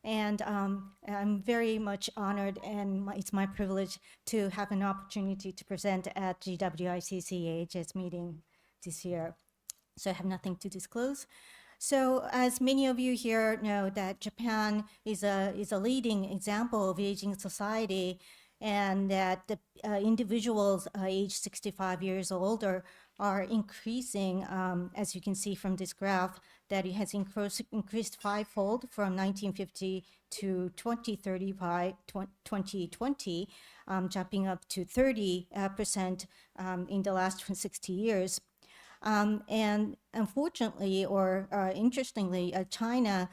And I'm very much honored, and it's my privilege to have an opportunity to present at GW-ICC AHS meeting this year. So I have nothing to disclose. So, as many of you here know, that Japan is a leading example of aging society, and that the individuals aged 65 years or older are increasing, as you can see from this graph, that it has increased fivefold from 1950 to 2035, 2020, jumping up to 30% in the last 60 years. And unfortunately, or interestingly, China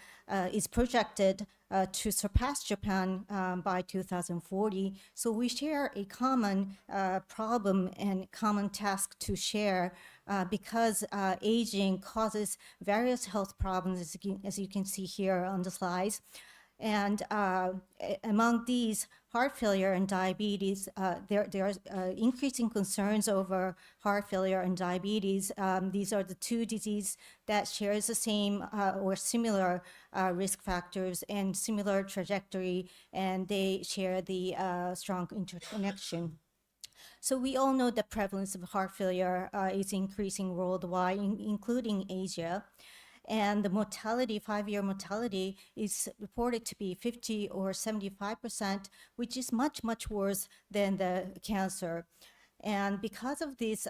is projected to surpass Japan by 2040. So we share a common problem and common task to share because aging causes various health problems, as you can see here on the slides. And among these, heart failure and diabetes, there are increasing concerns over heart failure and diabetes. These are the two diseases that share the same or similar risk factors and similar trajectory, and they share the strong interconnection. So we all know the prevalence of heart failure is increasing worldwide, including Asia. And the mortality, 5-year mortality, is reported to be 50 or 75%, which is much, much worse than the cancer. And because of this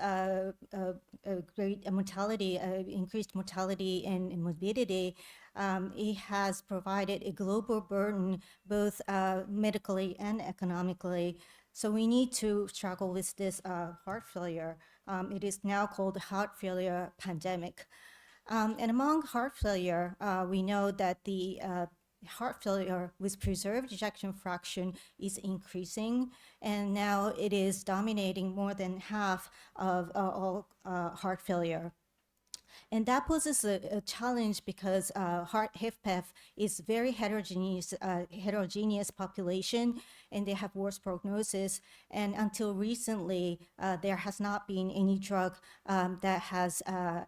great mortality, increased mortality and morbidity, it has provided a global burden, both medically and economically. So we need to struggle with this heart failure. It is now called heart failure pandemic. And among heart failure, we know that the heart failure with preserved ejection fraction is increasing, and now it is dominating more than half of all heart failure. And that poses a challenge because heart HFpEF is very heterogeneous population, and they have worse prognosis. And until recently, there has not been any drug that has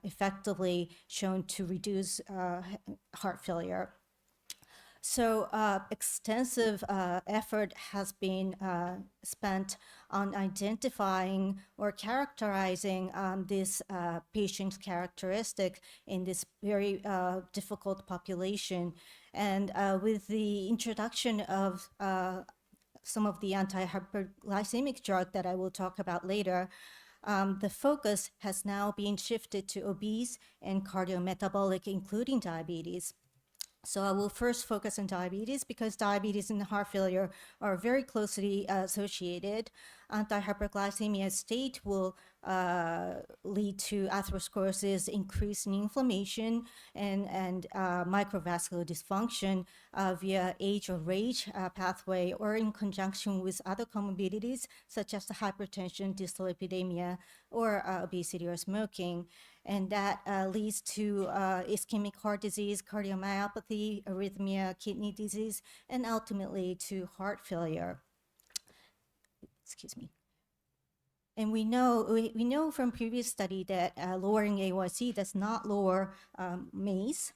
effectively shown to reduce heart failure. So extensive effort has been spent on identifying or characterizing this patient's characteristic in this very difficult population. And with the introduction of some of the anti-hyperglycemic drug that I will talk about later, the focus has now been shifted to obese and cardiometabolic, including diabetes. So I will first focus on diabetes because diabetes and heart failure are very closely associated. Anti-hyperglycemia state will lead to atherosclerosis, increase in inflammation, and microvascular dysfunction via age or rage pathway, or in conjunction with other comorbidities such as hypertension, dyslipidemia, or obesity or smoking. And that leads to ischemic heart disease, cardiomyopathy, arrhythmia, kidney disease, and ultimately to heart failure. Excuse me. And we know from previous study that lowering A1C does not lower MACE.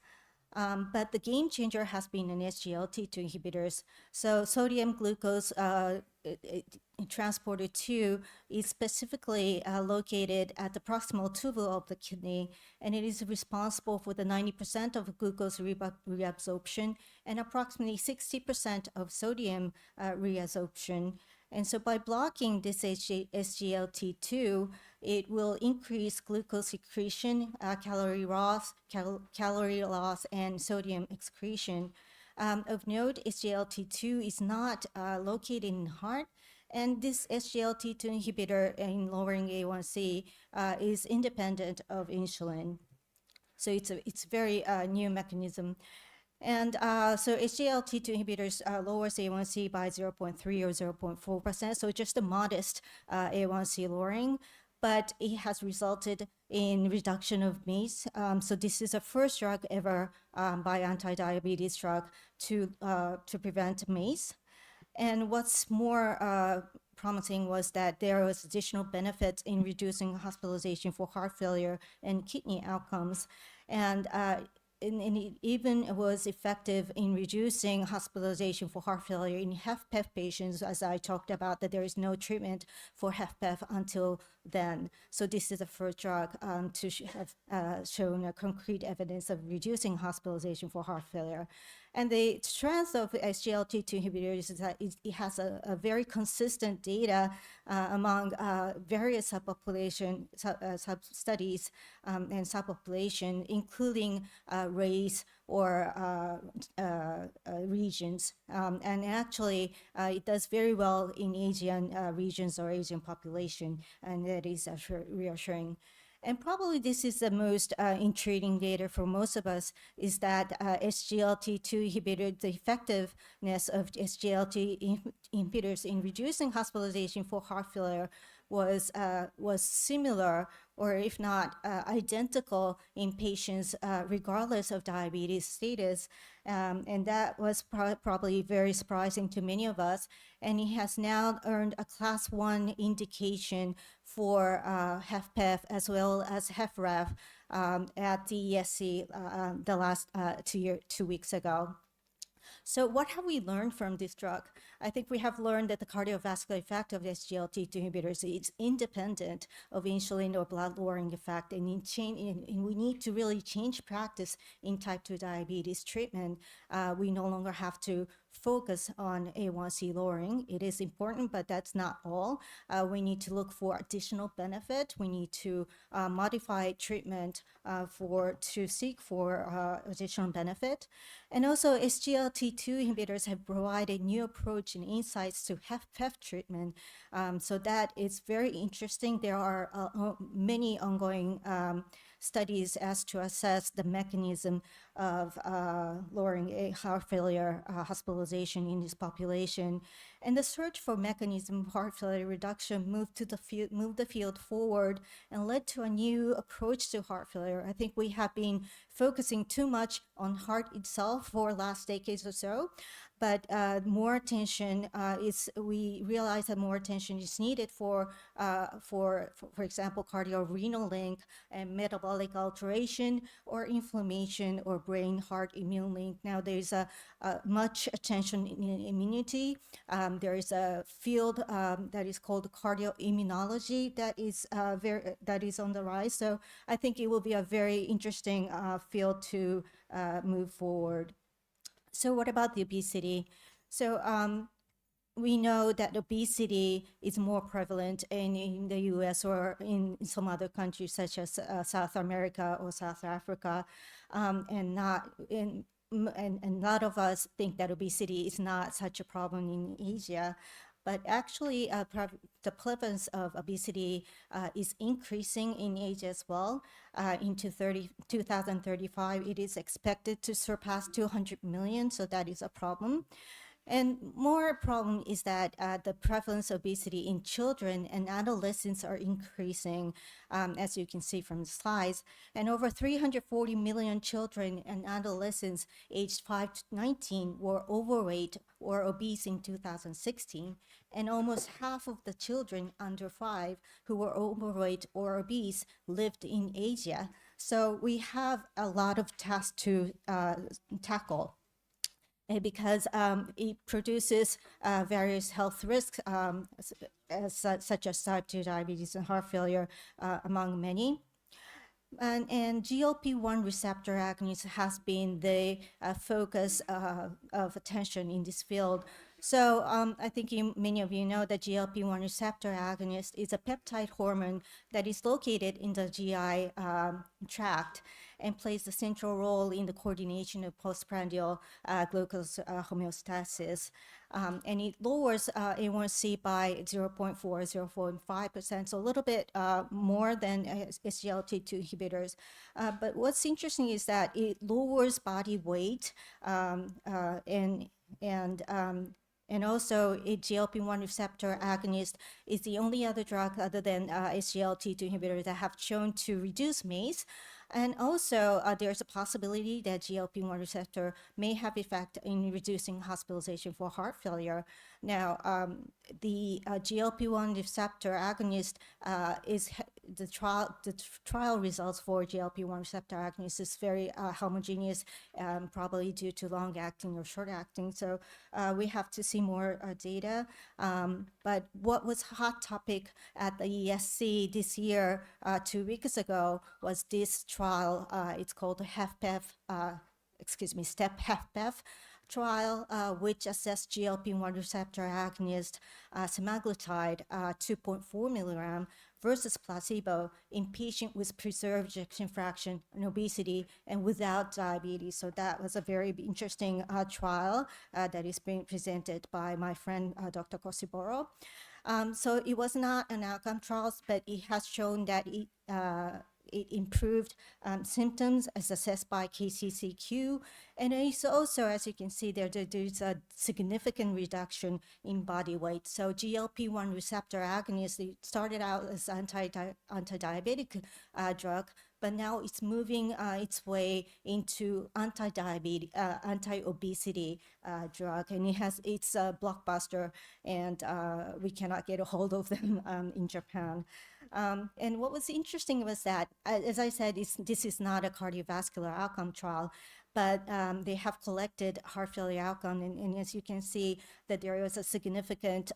But the game changer has been in SGLT2 inhibitors. So sodium glucose transporter 2 is specifically located at the proximal tubule of the kidney, and it is responsible for the 90% of glucose reabsorption and approximately 60% of sodium reabsorption. And so by blocking this SGLT2, it will increase glucose secretion, calorie loss, and sodium excretion. Of note, SGLT2 is not located in the heart, and this SGLT2 inhibitor in lowering A1C is independent of insulin. So it's very new mechanism. And so SGLT2 inhibitors lowers A1C by 0.3 or 0.4%, so just a modest A1C lowering, but it has resulted in reduction of MACE. So this is the first drug ever by anti-diabetes drug to prevent MACE. And what's more promising was that there was additional benefits in reducing hospitalization for heart failure and kidney outcomes. And and it even was effective in reducing hospitalization for heart failure in HFpEF patients, as I talked about, that there is no treatment for HFpEF until then. So this is the first drug to have shown a concrete evidence of reducing hospitalization for heart failure. And the strength of SGLT2 inhibitors is that it has a very consistent data among various subpopulation sub-studies and subpopulation, including race or regions. And actually, it does very well in Asian regions or Asian population, and that is reassuring. And probably this is the most intriguing data for most of us, is that SGLT2 inhibitor, the effectiveness of SGLT inhibitors in reducing hospitalization for heart failure was similar, or if not identical, in patients regardless of diabetes status. And that was probably very surprising to many of us. And he has now earned a class 1 indication for HFpEF as well as HFrEF at the ESC the last 2 weeks ago. So what have we learned from this drug? I think we have learned that the cardiovascular effect of SGLT2 inhibitors is independent of insulin or blood-lowering effect, and we need to really change practice in type 2 diabetes treatment. We no longer have to focus on A1C lowering. It is important, but that's not all. We need to look for additional benefit. We need to modify treatment to seek for additional benefit. And also, SGLT2 inhibitors have provided new approach and insights to HFpEF treatment. So that is very interesting. There are many ongoing studies as to assess the mechanism of lowering a heart failure hospitalization in this population. And the search for mechanism of heart failure reduction moved the field forward and led to a new approach to heart failure. I think we have been focusing too much on heart itself for last decades or so, but more attention we realize that more attention is needed for example, cardio-renal link and metabolic alteration or inflammation or brain-heart immune link. Now there's much attention in immunity. There is a field that is called cardioimmunology that is on the rise. So I think it will be a very interesting field to move forward. So what about the obesity? So we know that obesity is more prevalent in the US or in some other countries such as South America or South Africa, and a lot of us think that obesity is not such a problem in Asia. But actually, the prevalence of obesity is increasing in Asia as well. Into 2035, it is expected to surpass 200 million, so that is a problem. And more problem is that the prevalence of obesity in children and adolescents are increasing, as you can see from the slides. And over 340 million children and adolescents aged 5 to 19 were overweight or obese in 2016. And almost half of the children under 5 who were overweight or obese lived in Asia. So we have a lot of tasks to tackle. Because it produces various health risks, such as type 2 diabetes and heart failure, among many. And GLP-1 receptor agonist has been the focus of attention in this field. So I think many of you know that GLP-1 receptor agonist is a peptide hormone that is located in the GI tract and plays a central role in the coordination of postprandial glucose homeostasis. And it lowers A1C by 0.4, 0.5%, so a little bit more than SGLT2 inhibitors. But what's interesting is that it lowers body weight and also a GLP-1 receptor agonist is the only other drug other than SGLT2 inhibitors that have shown to reduce MACE. And also, there's a possibility that GLP-1 receptor may have effect in reducing hospitalization for heart failure. Now, the GLP-1 receptor agonist trial results for GLP-1 receptor agonists is very homogeneous, probably due to long-acting or short-acting. So we have to see more data. But what was hot topic at the ESC this year, 2 weeks ago, was this trial. It's called the STEP-HFpEF trial, which assessed GLP-1 receptor agonist semaglutide 2.4 milligram versus placebo in patient with preserved ejection fraction and obesity and without diabetes. So that was a very interesting trial that is being presented by my friend Dr. Kosiboro. So it was not an outcome trial, but it has shown that it improved symptoms as assessed by KCCQ. And it's also, as you can see there's a significant reduction in body weight. So GLP-1 receptor agonist, it started out as anti-diabetic drug, but now it's moving its way into anti-obesity drug, and it's a blockbuster, and we cannot get a hold of them in Japan. And what was interesting was that, as I said, this is not a cardiovascular outcome trial, but they have collected heart failure outcome, and as you can see, that there was a significant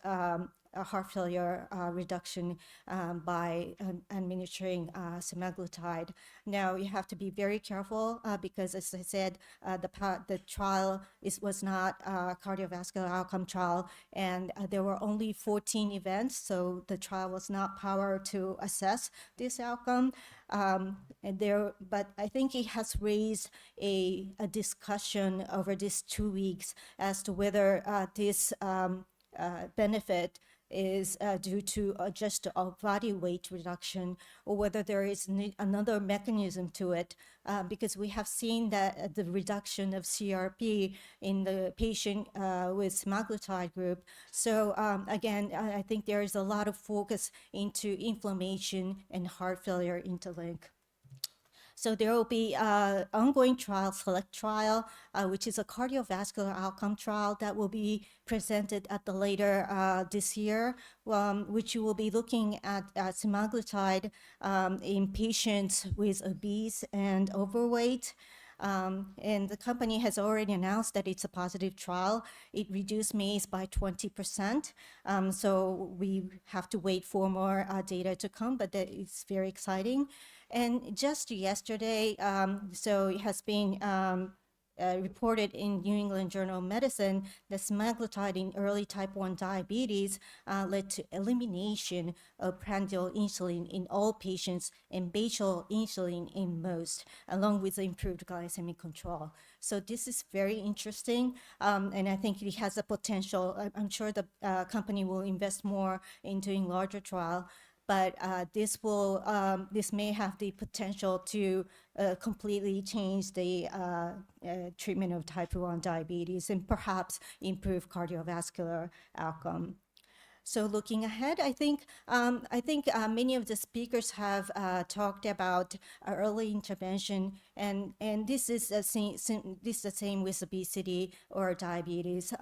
heart failure reduction by administering semaglutide. Now, you have to be very careful because, as I said, the trial was not a cardiovascular outcome trial, and there were only 14 events, so the trial was not powered to assess this outcome. But I think it has raised a discussion over these 2 weeks as to whether this benefit is due to just a body weight reduction, or whether there is another mechanism to it, because we have seen that the reduction of CRP in the patient with semaglutide group. So again, I think there is a lot of focus into inflammation and heart failure interlink. So there will be ongoing trial, SELECT trial, which is a cardiovascular outcome trial that will be presented at the later this year, which will be looking at semaglutide in patients with obese and overweight. And the company has already announced that it's a positive trial. It reduced MACE by 20%. So we have to wait for more data to come, but that is very exciting. And just yesterday, so it has been reported in New England Journal of Medicine that semaglutide in early type 1 diabetes led to elimination of prandial insulin in all patients and basal insulin in most, along with improved glycemic control. So this is very interesting, and I think it has a potential. I'm sure the company will invest more in doing larger trial, but this may have the potential to completely change the treatment of type 1 diabetes and perhaps improve cardiovascular outcome. So looking ahead, I think many of the speakers have talked about early intervention, and this is the same with obesity or diabetes.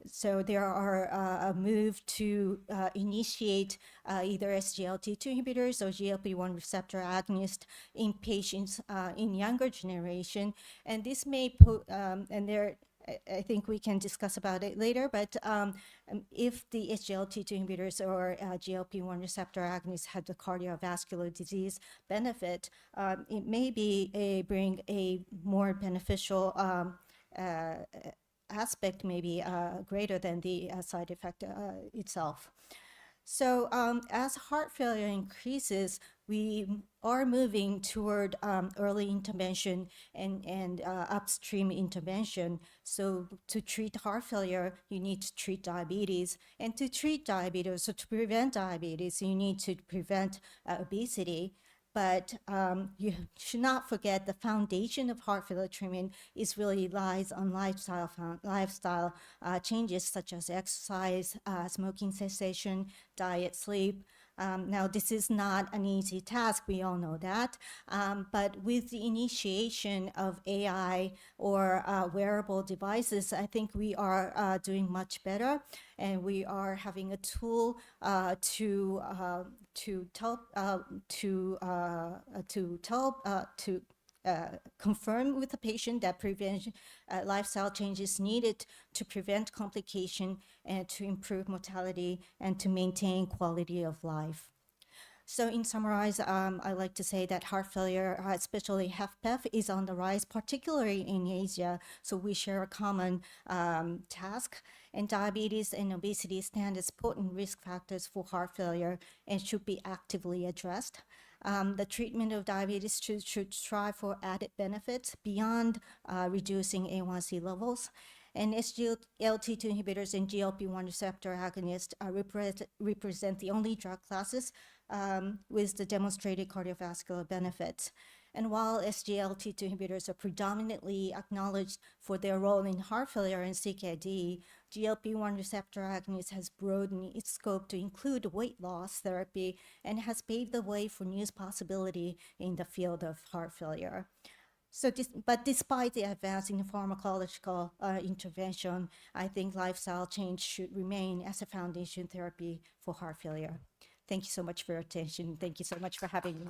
So there are a move to initiate either SGLT2 inhibitors or GLP-1 receptor agonist in patients in younger generation, and this may put and there. I think we can discuss about it later, but if the SGLT2 inhibitors or GLP-1 receptor agonists have the cardiovascular disease benefit, it may bring a more beneficial aspect, maybe greater than the side effect itself. So as heart failure increases, we are moving toward early intervention and upstream intervention. So to treat heart failure, you need to treat diabetes. And to treat diabetes, so to prevent diabetes, you need to prevent obesity. But you should not forget the foundation of heart failure treatment really lies on lifestyle changes such as exercise, smoking cessation, diet, sleep. Now, this is not an easy task, we all know that, but with the initiation of AI or wearable devices, I think we are doing much better, and we are having a tool to tell to confirm with the patient that prevention lifestyle changes needed to prevent complication and to improve mortality and to maintain quality of life. So in summarize, I like to say that heart failure, especially HFpEF, is on the rise, particularly in Asia. So we share a common task, and diabetes and obesity stand as potent risk factors for heart failure and should be actively addressed. The treatment of diabetes should strive for added benefits beyond reducing A1C levels. And SGLT2 inhibitors and GLP-1 receptor agonists represent the only drug classes with the demonstrated cardiovascular benefits. And while SGLT2 inhibitors are predominantly acknowledged for their role in heart failure and CKD, GLP-1 receptor agonist has broadened its scope to include weight loss therapy and has paved the way for new possibility in the field of heart failure. So, but despite the advance in pharmacological intervention, I think lifestyle change should remain as a foundation therapy for heart failure. Thank you so much for your attention. Thank you so much for having me.